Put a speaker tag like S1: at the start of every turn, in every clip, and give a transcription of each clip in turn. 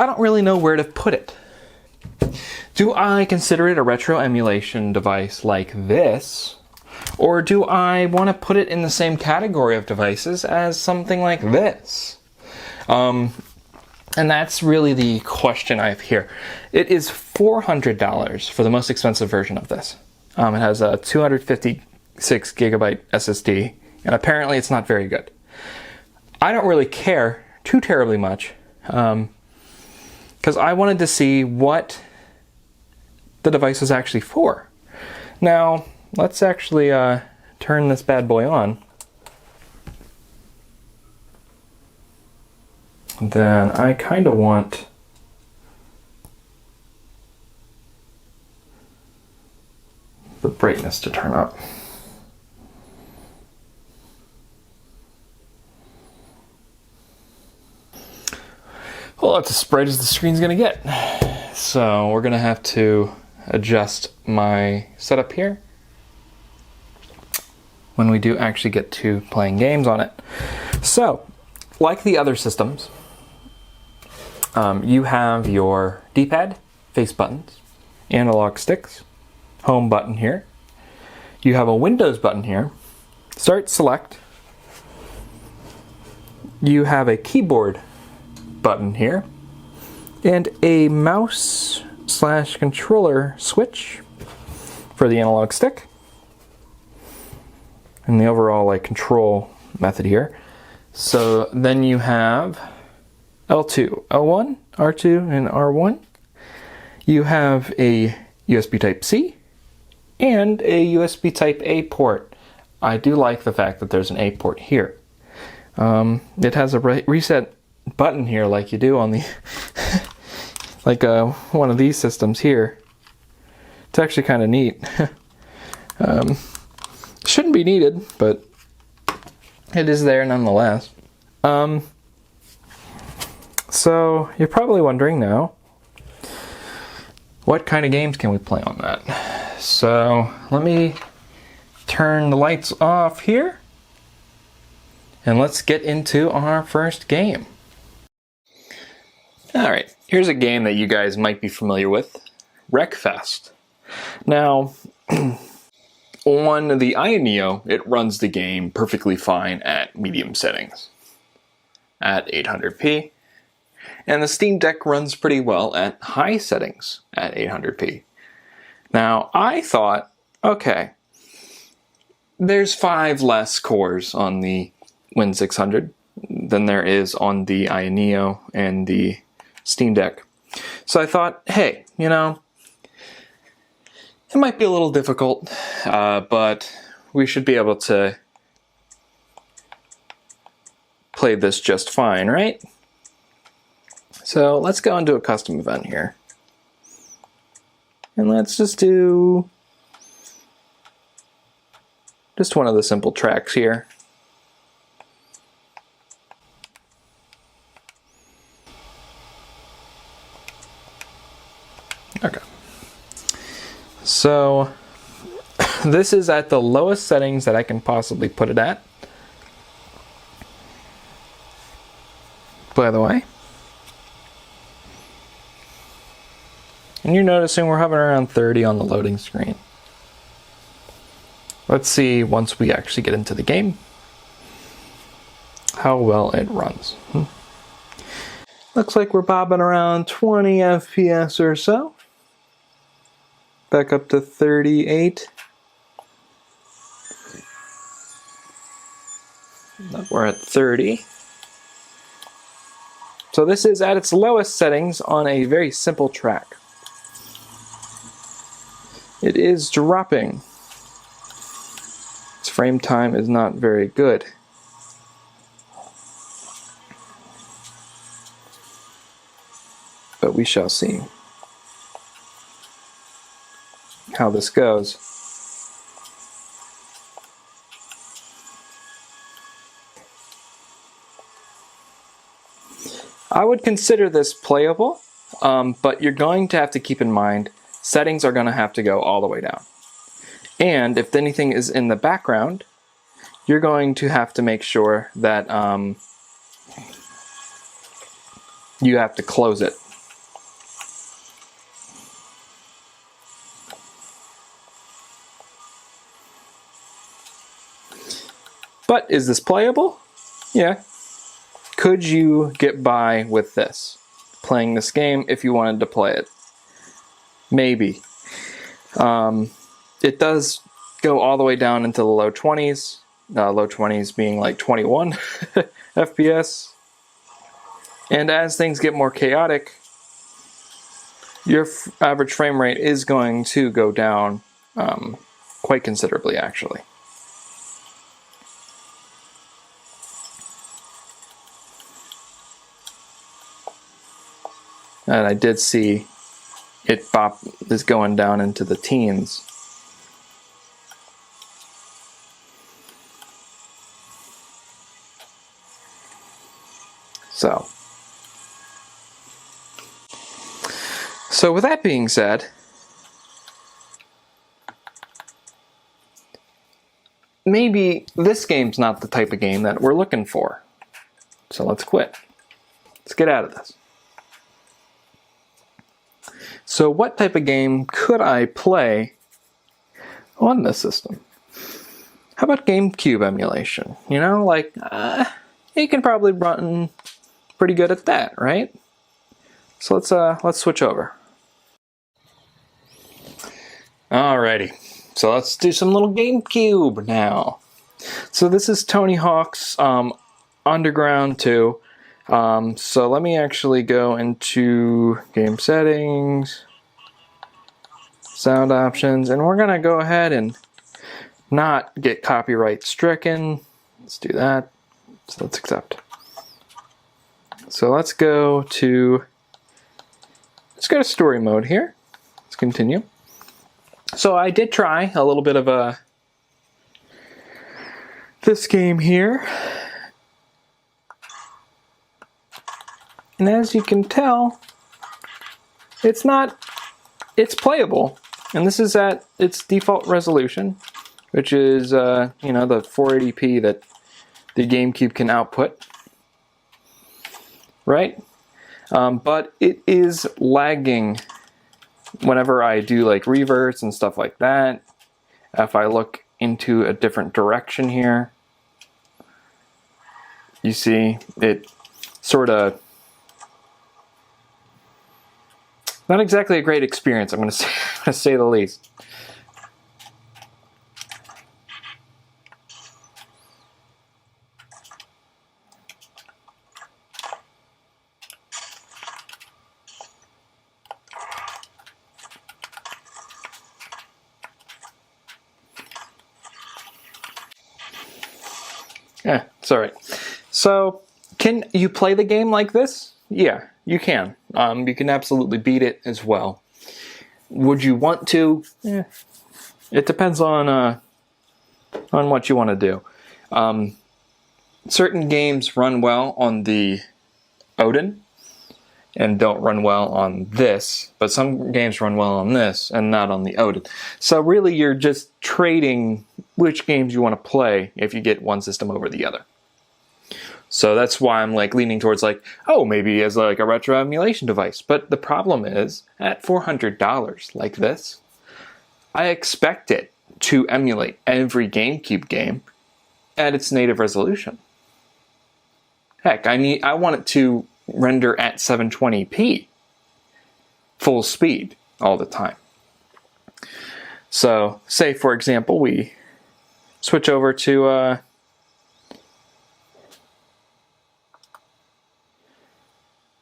S1: I don't really know where to put it. Do I consider it a retro emulation device like this? Or do I want to put it in the same category of devices as something like this? And that's really the question I have here. It is $400 for the most expensive version of this. It has a 256 gigabyte SSD, and apparently it's not very good. I don't really care too terribly much, because I wanted to see what the device was actually for. Now, let's actually turn this bad boy on. Then I kind of want the brightness to turn up. Well, that's as bright as the screen's gonna get. So we're gonna have to adjust my setup here when we do actually get to playing games on it. So, like the other systems, you have your D-pad, face buttons, analog sticks, home button here. You have a Windows button here, start select. You have a keyboard button here, and a mouse/controller switch for the analog stick, and the overall control method here. So then you have L2, L1, R2, and R1. You have a USB Type-C and a USB Type-A port. I do like the fact that there's an A port here. It has a reset button here like you do on the one of these systems here. It's actually kind of neat. Shouldn't be needed, but it is there nonetheless. So you're probably wondering now, what kind of games can we play on that? So let me turn the lights off here, and let's get into our first game. Alright, here's a game that you guys might be familiar with, Wreckfest. Now, on the iNeo, it runs the game perfectly fine at medium settings, at 800p. And the Steam Deck runs pretty well at high settings at 800p. Now, I thought, okay, there's 5 less cores on the Win 600 than there is on the iNeo and the Steam Deck. So I thought, hey, it might be a little difficult, but we should be able to play this just fine, right? So let's go into a custom event here. And let's just do just one of the simple tracks here. Okay. So this is at the lowest settings that I can possibly put it at, by the way. And you're noticing we're hovering around 30 on the loading screen. Let's see, once we actually get into the game, how well it runs. Looks like we're bobbing around 20 FPS or so. Back up to 38. We're at 30. So this is at its lowest settings on a very simple track. It is dropping. Its frame time is not very good. But we shall see how this goes. I would consider this playable, but you're going to have to keep in mind settings are going to have to go all the way down. And if anything is in the background, you're going to have to make sure that you have to close it But is this playable? Yeah. Could you get by with this? Playing this game if you wanted to play it? Maybe. It does go all the way down into the low 20s. Low 20s being like 21 FPS. And as things get more chaotic, your average frame rate is going to go down quite considerably, actually. And I did see it is going down into the teens. So with that being said, maybe this game's not the type of game that we're looking for. So let's quit. Let's get out of this. So what type of game could I play on this system? How about GameCube emulation? You know, like, you can probably run pretty good at that, right? So let's switch over. Alrighty, so let's do some little GameCube now. So this is Tony Hawk's Underground 2. So let me actually go into game settings, sound options, and we're gonna go ahead and not get copyright stricken. Let's do that. So let's accept. So let's go to story mode here. Let's continue. So I did try a little bit of this game here. And as you can tell, it's playable. And this is at its default resolution, which is, the 480p that the GameCube can output. Right? But it is lagging whenever I do like reverts and stuff like that. If I look into a different direction here, you see it sort of not exactly a great experience, I'm going to say the least. Yeah, it's alright. So, can you play the game like this? Yeah, you can. You can absolutely beat it as well. Would you want to? Yeah. It depends on what you want to do. Certain games run well on the Odin and don't run well on this, but some games run well on this and not on the Odin. So really you're just trading which games you want to play if you get one system over the other. So that's why I'm like leaning towards like, oh, maybe as like a retro emulation device. But the problem is, at $400 like this, I expect it to emulate every GameCube game at its native resolution. Heck, I want it to render at 720p full speed all the time. So, say for example, we switch over to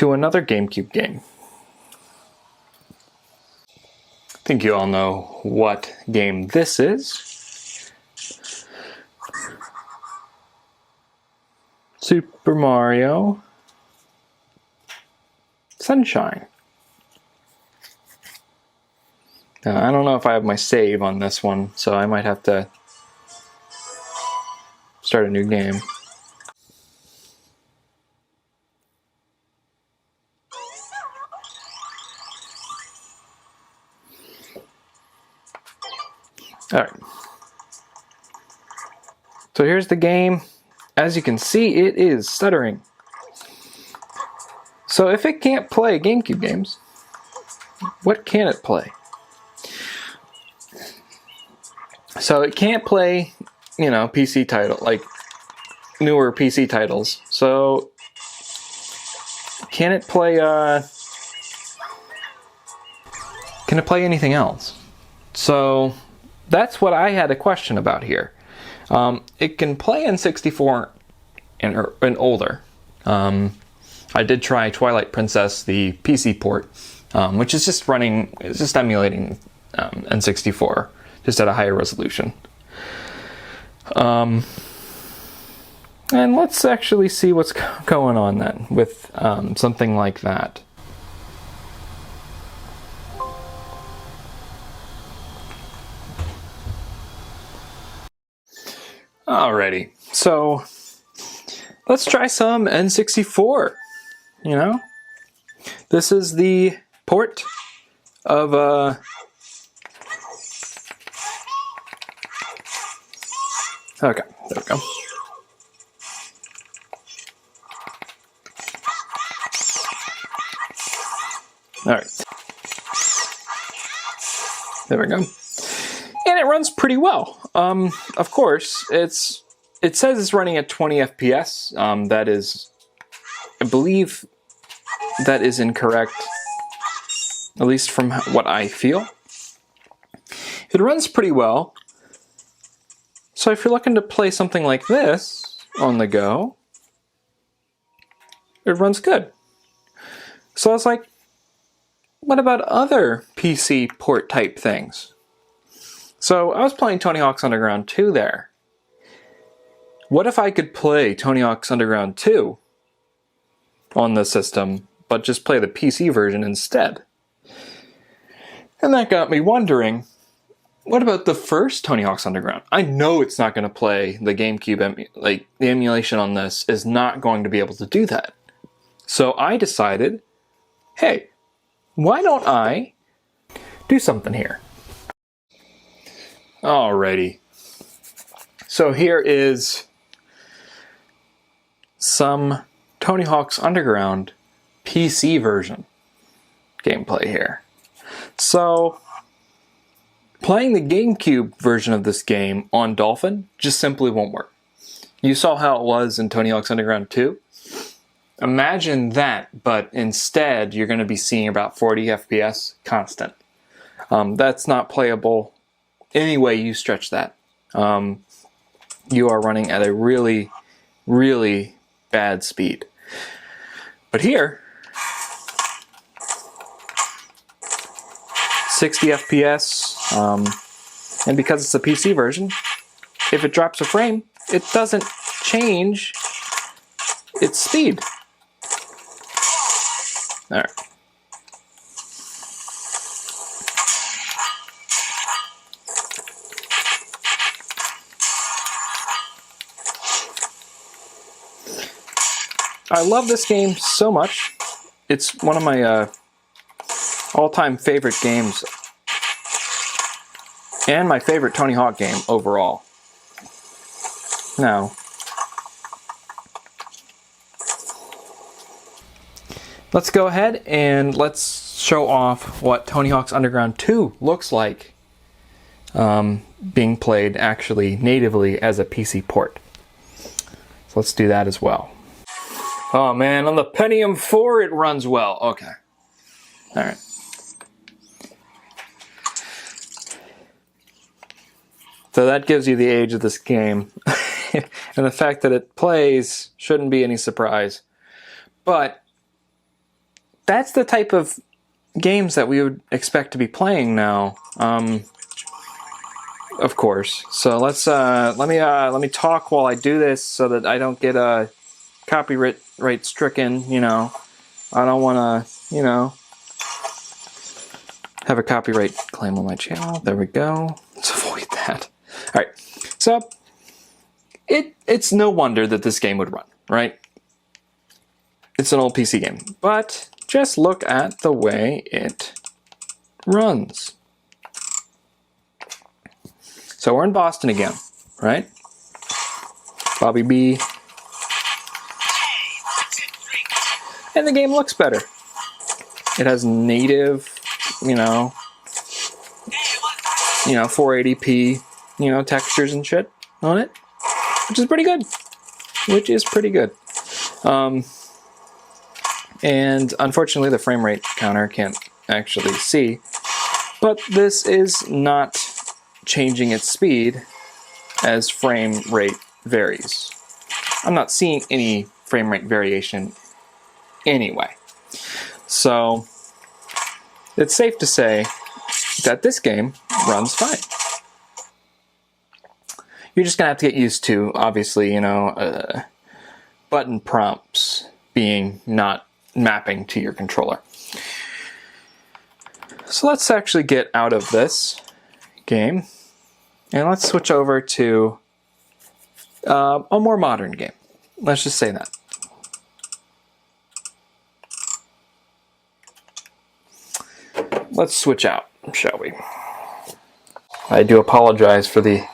S1: another GameCube game. I think you all know what game this is. Super Mario Sunshine. Now, I don't know if I have my save on this one, so I might have to start a new game. Alright. So here's the game. As you can see, it is stuttering. So if it can't play GameCube games, what can it play? So it can't play, PC title, like newer PC titles. So can it play anything else? So that's what I had a question about here. It can play N64 and older. I did try Twilight Princess, the PC port, which is just emulating N64, just at a higher resolution. And let's actually see what's going on then with something like that. Alrighty, so let's try some N64, you know? This is the port of okay, there we go. Alright. There we go. And it runs pretty well. Of course, it says it's running at 20 FPS. That is, I believe that is incorrect, at least from what I feel. It runs pretty well. So if you're looking to play something like this on the go, it runs good. So I was like, what about other PC port type things? So I was playing Tony Hawk's Underground 2 there. What if I could play Tony Hawk's Underground 2 on the system, but just play the PC version instead? And that got me wondering, what about the first Tony Hawk's Underground? I know it's not going to play the GameCube, the emulation on this is not going to be able to do that. So I decided, hey, why don't I do something here? Alrighty. So here is some Tony Hawk's Underground PC version gameplay here. So playing the GameCube version of this game on Dolphin just simply won't work. You saw how it was in Tony Hawk's Underground 2. Imagine that, but instead you're going to be seeing about 40 FPS constant. That's not playable any way you stretch that. You are running at a really, really bad speed. But here, 60 FPS, and because it's a PC version, if it drops a frame, it doesn't change its speed. All right. I love this game so much. It's one of my all-time favorite games and my favorite Tony Hawk game overall. Now, let's go ahead and let's show off what Tony Hawk's Underground 2 looks like being played actually natively as a PC port. So let's do that as well. Oh man, on the Pentium 4 it runs well. Okay. Alright. So that gives you the age of this game. And the fact that it plays shouldn't be any surprise. But that's the type of games that we would expect to be playing now. Of course. So let's let me talk while I do this so that I don't get copyright stricken, you know. I don't want to, you know, have a copyright claim on my channel. There we go. Let's avoid that. All right. So it's no wonder that this game would run, right? It's an old PC game, but just look at the way it runs. So we're in Boston again, right? Bobby B. And the game looks better. It has native, you know, 480p, textures and shit on it, which is pretty good. which is pretty good. And unfortunately the frame rate counter can't actually see, but this is not changing its speed as frame rate varies. I'm not seeing any frame rate variation anyway. So it's safe to say that this game runs fine. You're just gonna have to get used to, obviously, button prompts being not mapping to your controller. So let's actually get out of this game and let's switch over to a more modern game. Let's just say that. Let's switch out, shall we? I do apologize for the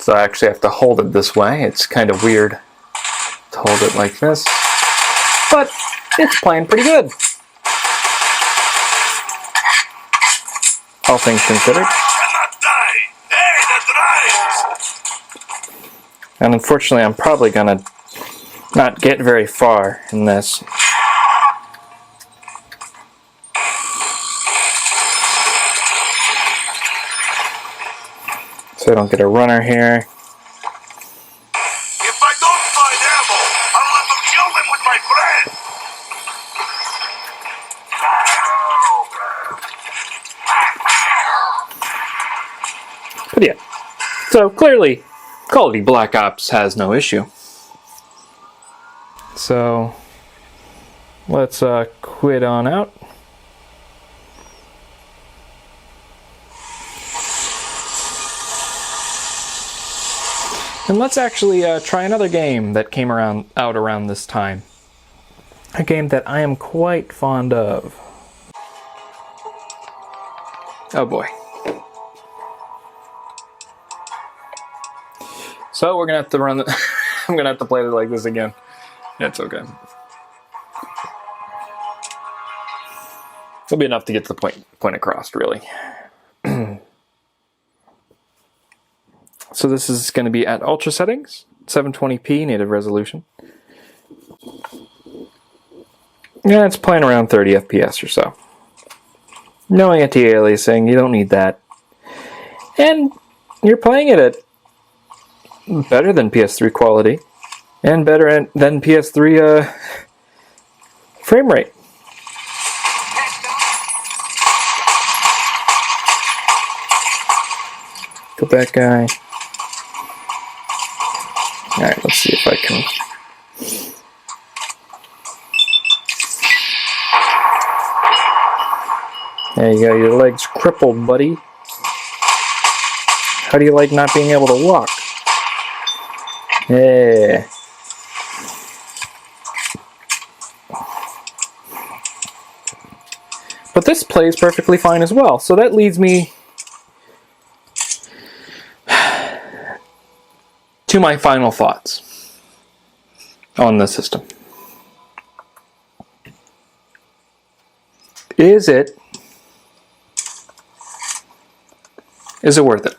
S1: So I actually have to hold it this way. It's kind of weird to hold it like this, but it's playing pretty good, all things considered. And unfortunately, I'm probably gonna not get very far in this. So I don't get a runner here.
S2: If I don't find ammo, I'll let them kill them with my bread.
S1: But yeah, so clearly Call of Duty Black Ops has no issue. So let's quit on out. And let's actually try another game that came out around this time. A game that I am quite fond of. Oh boy. So we're gonna have to run the I'm gonna have to play it like this again. That's okay. It'll be enough to get the point across, really. So this is going to be at ultra settings, 720p native resolution. Yeah, it's playing around 30 FPS or so. No anti-aliasing, you don't need that. And you're playing it at better than PS3 quality, and better than PS3 frame rate. Go back, guy. Alright, let's see if I can... There you go, your leg's crippled, buddy. How do you like not being able to walk? Yeah. But this plays perfectly fine as well, so that leads me to my final thoughts on the system. Is it worth it?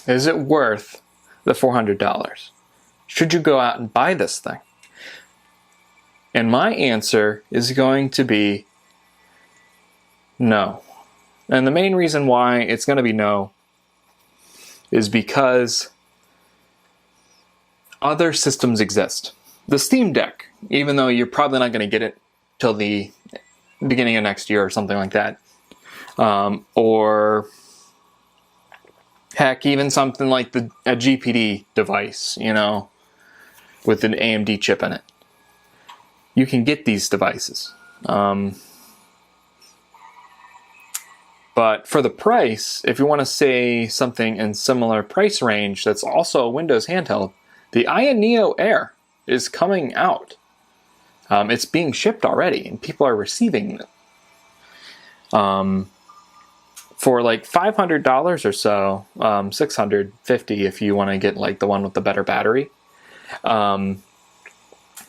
S1: Is it worth the $400? Should you go out and buy this thing? And my answer is going to be no. And the main reason why it's going to be no is because other systems exist. The Steam Deck, even though you're probably not going to get it till the beginning of next year or something like that, or heck, even something like a GPD device, with an AMD chip in it. You can get these devices. But for the price, if you want to say something in similar price range that's also a Windows handheld, the Aya Neo Air is coming out. It's being shipped already, and people are receiving it. for like $500 or so, $650 if you want to get like the one with the better battery,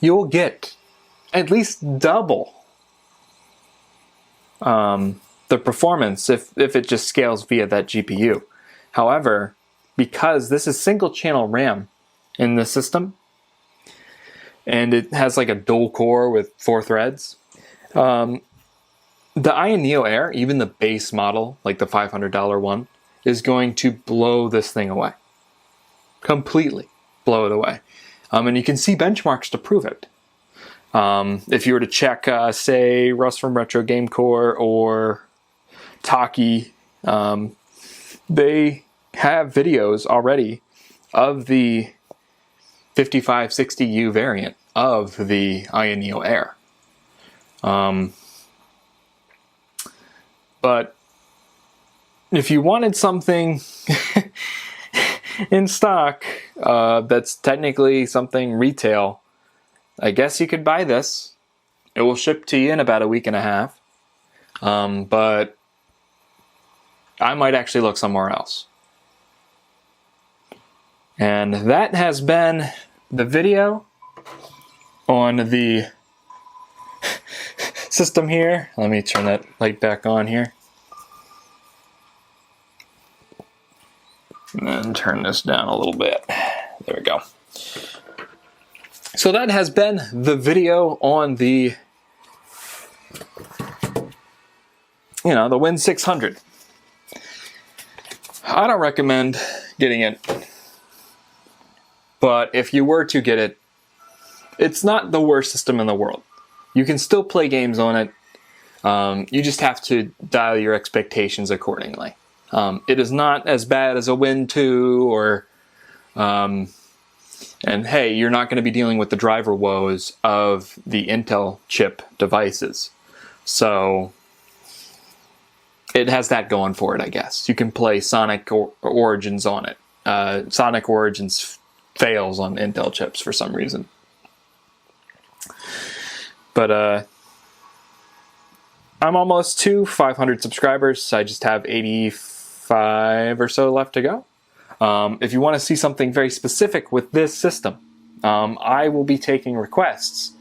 S1: you'll get at least double the performance if it just scales via that GPU. However, because this is single channel RAM in the system, and it has like a dual core with 4 threads, the Aya Neo Air, even the base model, like the $500 one, is going to blow this thing away. Completely blow it away. And you can see benchmarks to prove it. If you were to check, say, Russ from Retro Game Core or Taki, they have videos already of the 5560U variant of the Aya Neo Air. But if you wanted something in stock that's technically something retail, I guess you could buy this. It will ship to you in about a week and a half. But I might actually look somewhere else. And that has been the video on the system here. Let me turn that light back on here. And then turn this down a little bit. There we go. So that has been the video on the, the Win 600. I don't recommend getting it, but if you were to get it, it's not the worst system in the world. You can still play games on it. You just have to dial your expectations accordingly. It is not as bad as a Win 2 or... and hey, you're not going to be dealing with the driver woes of the Intel chip devices. So it has that going for it, I guess. You can play Sonic Origins on it. Sonic Origins fails on Intel chips for some reason. But I'm almost to 500 subscribers. I just have 85 or so left to go. If you want to see something very specific with this system, I will be taking requests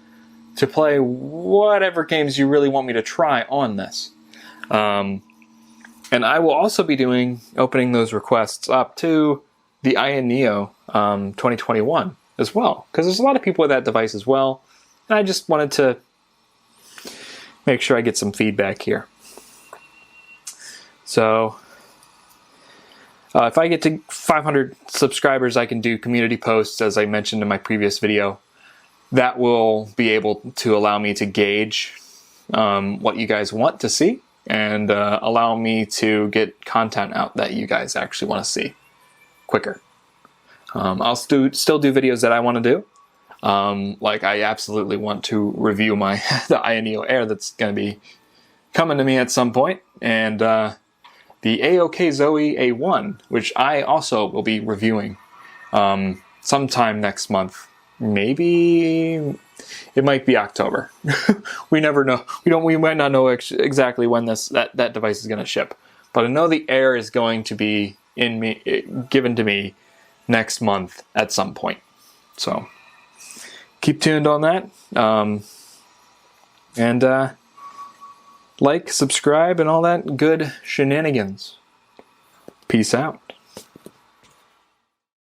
S1: to play whatever games you really want me to try on this. And I will also be opening those requests up to the Aya Neo 2021 as well, because there's a lot of people with that device as well. And I just wanted to make sure I get some feedback here. So if I get to 500 subscribers, I can do community posts, as I mentioned in my previous video. That will be able to allow me to gauge what you guys want to see and allow me to get content out that you guys actually want to see quicker. I'll still do videos that I want to do. Like I absolutely want to review the Aya Neo Air that's going to be coming to me at some point, and the AOK Zoe A1, which I also will be reviewing sometime next month. Maybe it might be October. We never know. We might not know exactly when that device is going to ship, but I know the Air is going to be given to me next month at some point. So keep tuned on that. And like, subscribe, and all that good shenanigans. Peace out.